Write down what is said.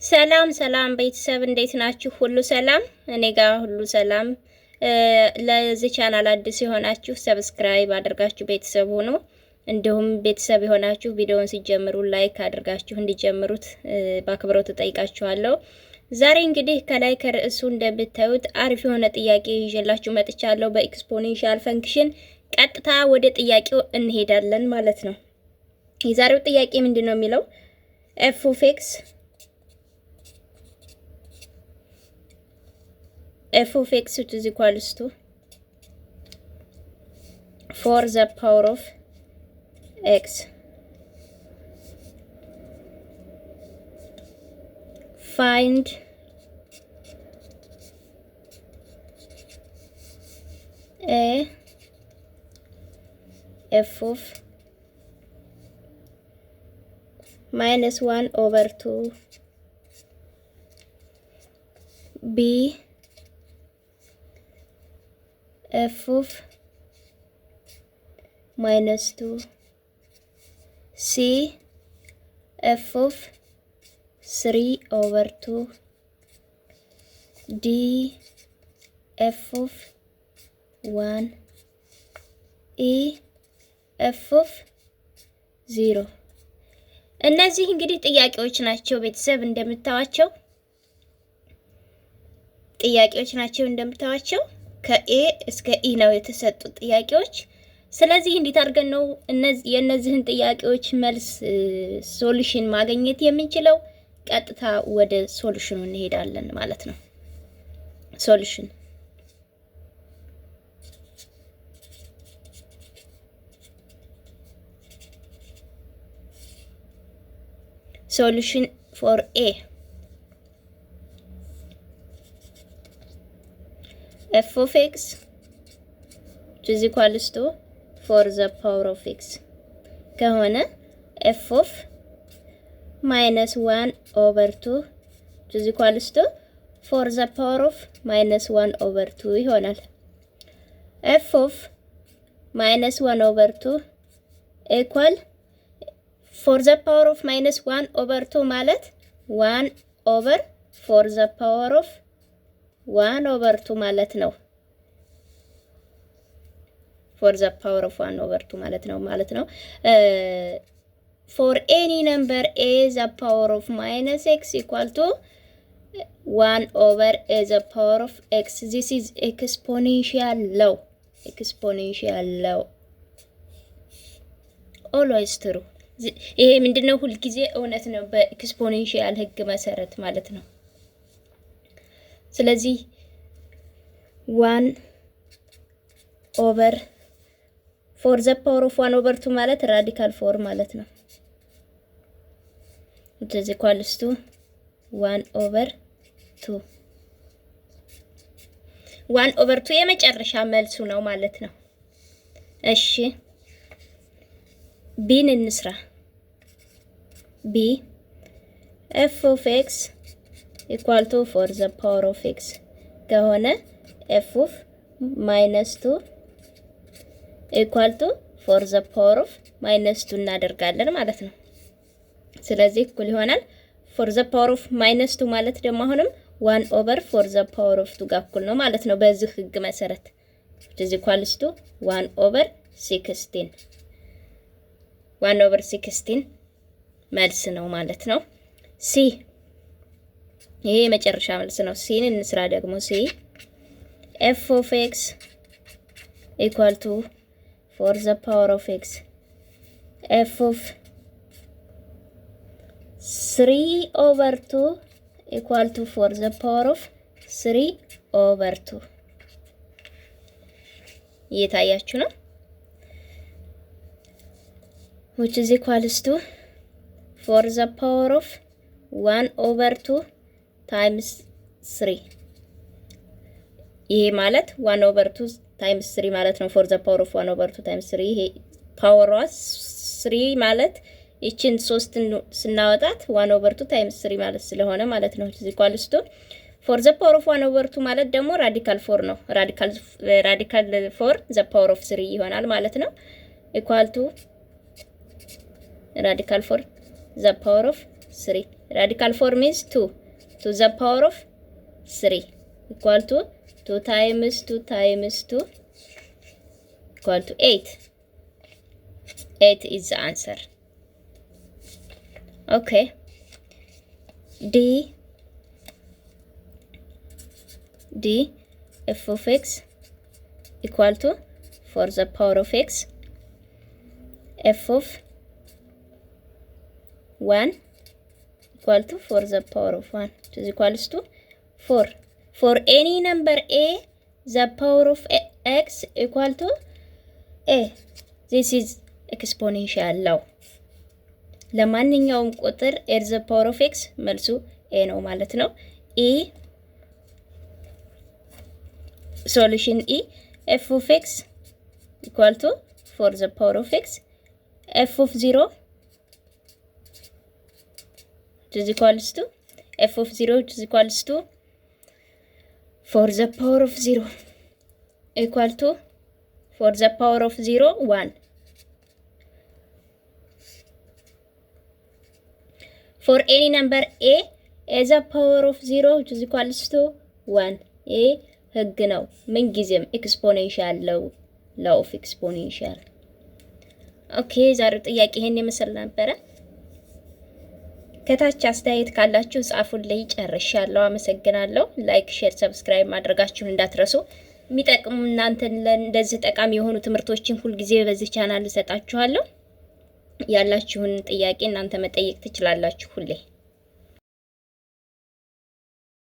ሰላም ሰላም ቤተሰብ እንዴት ናችሁ? ሁሉ ሰላም? እኔ ጋር ሁሉ ሰላም። ለዚህ ቻናል አዲስ የሆናችሁ ሰብስክራይብ አድርጋችሁ ቤተሰብ ሆኖ እንዲሁም ቤተሰብ የሆናችሁ ቪዲዮውን ሲጀምሩ ላይክ አድርጋችሁ እንዲጀምሩት በአክብሮት ተጠይቃችኋለሁ። ዛሬ እንግዲህ ከላይ ከርዕሱ እንደምታዩት አሪፍ የሆነ ጥያቄ ይዤላችሁ መጥቻለሁ። በኤክስፖኔንሻል ፈንክሽን ቀጥታ ወደ ጥያቄው እንሄዳለን ማለት ነው። የዛሬው ጥያቄ ምንድነው የሚለው f of x is equals to 4 the power of x. Find a f of minus 1 over 2 b f of minus 2 c f of 3 over 2 d f of 1 e f of 0 እነዚህ እንግዲህ ጥያቄዎች ናቸው ቤተሰብ እንደምታዋቸው ከኤ እስከ ኢ ነው የተሰጡት ጥያቄዎች። ስለዚህ እንዴት አድርገን ነው የእነዚህን ጥያቄዎች መልስ ሶሉሽን ማግኘት የምንችለው? ቀጥታ ወደ ሶሉሽኑ እንሄዳለን ማለት ነው። Solution for A. f of x is equals to 4 the power of x ከሆነ f of minus 1 over 2 is equals to 4 the power of minus 1 over 2 ይሆናል። f of minus 1 over 2 equal 4 the power of minus 1 over 2 ማለት 1 over 4 the power of 1 over 2 ማለት ነው። 4 the power of 1 over 2 ማለት ነው። For any number a the power of minus x equal to 1 over a the power of x. This is exponential law. Always true. ይሄ ምንድነው? ሁሉ ጊዜ እውነት ነው በኤክስፖኔንሻል ህግ መሰረት ማለት ነው። ስለዚህ 1 over 4 the power of 1 over 2 ማለት ራዲካል 4 ማለት ነው። it is equals to 1 over 2 1 over 2 የመጨረሻ መልሱ ነው ማለት ነው። እሺ ቢን እንስራ። b f of x equal to 4 the power of x ከሆነ f of minus 2 equal to 4 the power of minus 2 እናደርጋለን ማለት ነው። ስለዚህ እኩል ይሆናል 4 the power of minus 2 ማለት ደግሞ አሁንም 1 over 4 the power of 2 ጋር እኩል ነው ማለት ነው በዚህ ህግ መሰረት which is equals to 1 over 16 1 over 16 መልስ ነው ማለት ነው። ሲ ይሄ የመጨረሻ መልስ ነው። ሲን እንስራ ደግሞ ሲ f of x equal to 4 the power of x f of 3 over 2 equal to 4 the power of 3 over 2 እየታያችሁ ነው። which is equals to 4 the power of 1 over 2 times 3 ይሄ ማለት 1 over 2 times 3 ማለት ነው። 4 the power of 1 over 2 times 3 ይሄ ፓወሯ 3 ማለት እቺን 3 ስናወጣት 1 over 2 times 3 ማለት ስለሆነ ማለት ነው። which is equals to 4 the power of 1 over 2 ማለት ደግሞ ራዲካል 4 ነው። ራዲካል 4 the power of 3 ይሆናል ማለት ነው። equal to radical 4 the power of 3 radical form is 2 to the power of 3 equal to 2 times 2 times 2 equal to 8. 8 is the answer. Okay. D f of x equal to 4 the power of x f of 1 equal to 4 the power of 1 which is equals to 4. For any number a, the power of x equal to a. This is exponential law. ለማንኛውም ቁጥር a the power of x መልሱ a ነው ማለት ነው። e solution e f of x equal to 4 the power of x f of 0 which is equals to f of 0 which is equals to 4 the power of 0 equal to 4 the power of 0 1. For any number a the power of 0 which is equals to 1. a ህግ ነው ምን ጊዜም ኤክስፖኔንሻል law of exponential። ኦኬ ዛሬው ጥያቄ ይሄን ይመስል ነበር። ከታች አስተያየት ካላችሁ ጻፉልኝ። ጨርሻለሁ። አመሰግናለሁ። ላይክ፣ ሼር፣ ሰብስክራይብ ማድረጋችሁን እንዳትረሱ። የሚጠቅሙ እናንተን ለእንደዚህ ጠቃሚ የሆኑ ትምህርቶችን ሁሉ ጊዜ በዚህ ቻናል እሰጣችኋለሁ። ያላችሁን ጥያቄ እናንተ መጠየቅ ትችላላችሁ ሁሌ